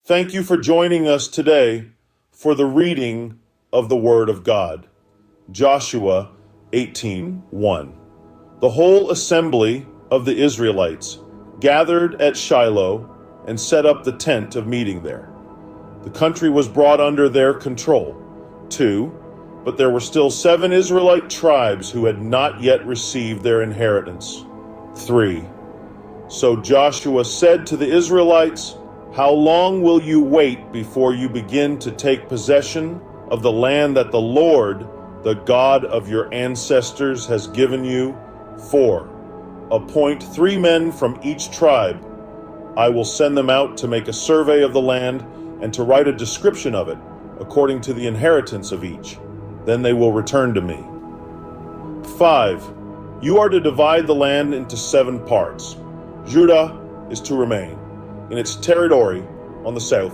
Thank you for joining us today for the reading of the Word of God. Joshua 18:1. The whole assembly of the Israelites gathered at Shiloh and set up the tent of meeting there. The country was brought under their control. 2. But there were still 7 Israelite tribes who had not yet received their inheritance. 3. So Joshua said to the Israelites, "How long will you wait before you begin to take possession of the land that the Lord, the God of your ancestors, has given you? 4. Appoint 3 men from each tribe. I will send them out to make a survey of the land and to write a description of it, according to the inheritance of each. Then they will return to me. 5. You are to divide the land into 7 parts. Judah is to remain in its territory on the south,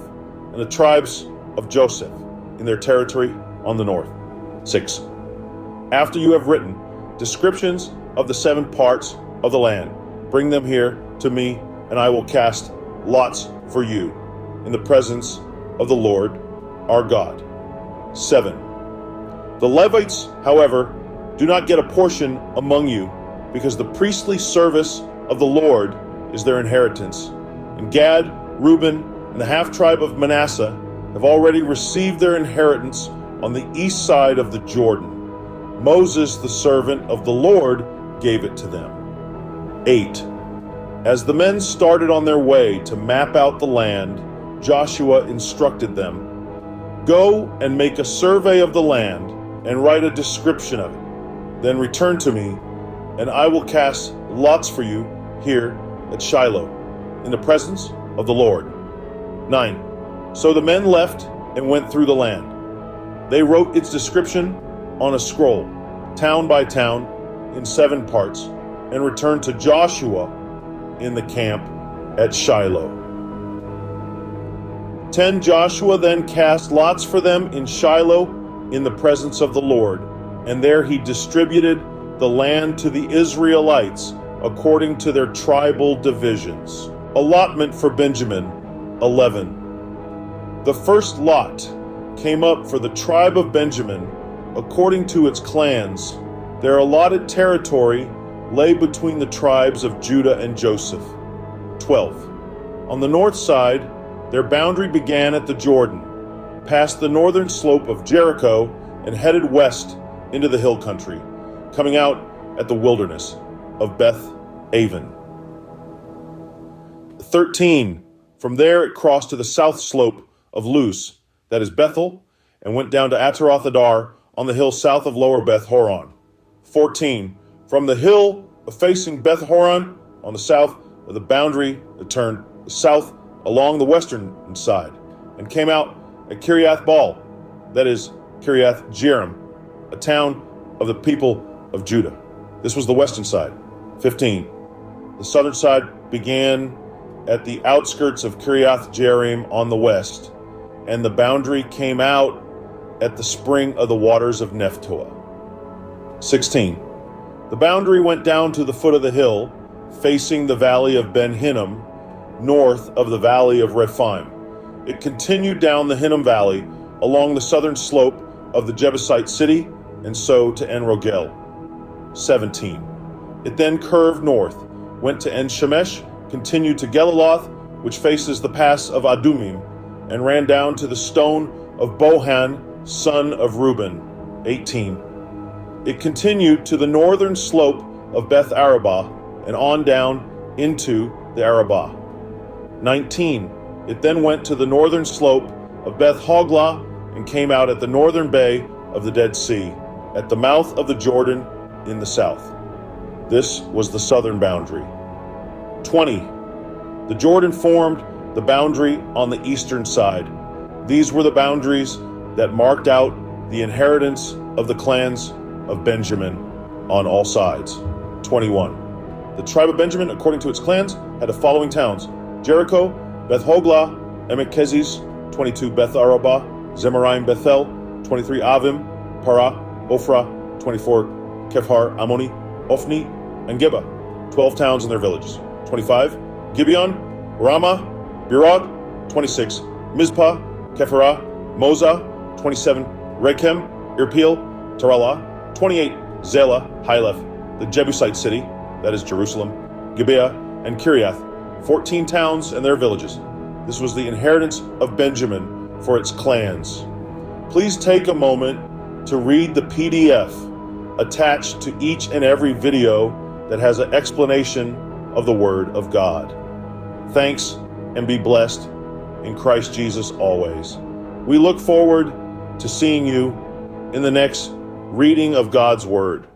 and the tribes of Joseph in their territory on the north. 6. After you have written descriptions of the 7 parts of the land, bring them here to me, and I will cast lots for you in the presence of the Lord our God." 7. The Levites, however, do not get a portion among you, because the priestly service of the Lord is their inheritance. And Gad, Reuben, and the half-tribe of Manasseh have already received their inheritance on the east side of the Jordan. Moses, the servant of the Lord, gave it to them. 8. As the men started on their way to map out the land, Joshua instructed them, "Go and make a survey of the land and write a description of it. Then return to me, and I will cast lots for you here at Shiloh, in the presence of the Lord." 9. So the men left and went through the land. They wrote its description on a scroll, town by town, in 7 parts, and returned to Joshua in the camp at Shiloh. 10. Joshua then cast lots for them in Shiloh in the presence of the Lord, and there he distributed the land to the Israelites according to their tribal divisions. Allotment for Benjamin. 11. The first lot came up for the tribe of Benjamin according to its clans. Their allotted territory lay between the tribes of Judah and Joseph. 12. On the north side, their boundary began at the Jordan, past the northern slope of Jericho, and headed west into the hill country, coming out at the wilderness of Beth Aven. 13. From there it crossed to the south slope of Luz, that is Bethel, and went down to Ataroth Adar on the hill south of Lower Beth Horon. 14. From the hill facing Beth Horon on the south of the boundary, it turned south along the western side and came out at Kiriath Baal, that is Kiriath Jearim, a town of the people of Judah. This was the western side. 15. The southern side began at the outskirts of Kiriath Jearim on the west, and the boundary came out at the spring of the waters of Nephtoah. 16. The boundary went down to the foot of the hill, facing the valley of Ben Hinnom, north of the valley of Rephaim. It continued down the Hinnom Valley along the southern slope of the Jebusite city, and so to En Rogel. 17. It then curved north, went to En Shemesh, continued to Geliloth, which faces the pass of Adumim, and ran down to the stone of Bohan, son of Reuben. 18. It continued to the northern slope of Beth Arabah and on down into the Arabah. 19. It then went to the northern slope of Beth Hoglah and came out at the northern bay of the Dead Sea, at the mouth of the Jordan in the south. This was the southern boundary. 20. The Jordan formed the boundary on the eastern side. These were the boundaries that marked out the inheritance of the clans of Benjamin on all sides. 21. The tribe of Benjamin, according to its clans, had the following towns: Jericho, Beth Hoglah, Emek Keziz, 22 Beth Arabah, Zemaraim Bethel, 23 Avim, Parah, Ophrah, 24 Kephar Ammoni, Ophni, and Geba, 12 towns and their villages. 25 Gibeon, Ramah, Beerot, 26 Mizpah, Kephirah, Moza, 27, Rechem, Irpeel, Taralah, 28, Zelah, Hileph, the Jebusite city, that is Jerusalem, Gibeah, and Kiriath, 14 towns and their villages. This was the inheritance of Benjamin for its clans. Please take a moment to read the PDF attached to each and every video that has an explanation of the Word of God. Thanks, and be blessed in Christ Jesus always. We look forward to seeing you in the next reading of God's Word.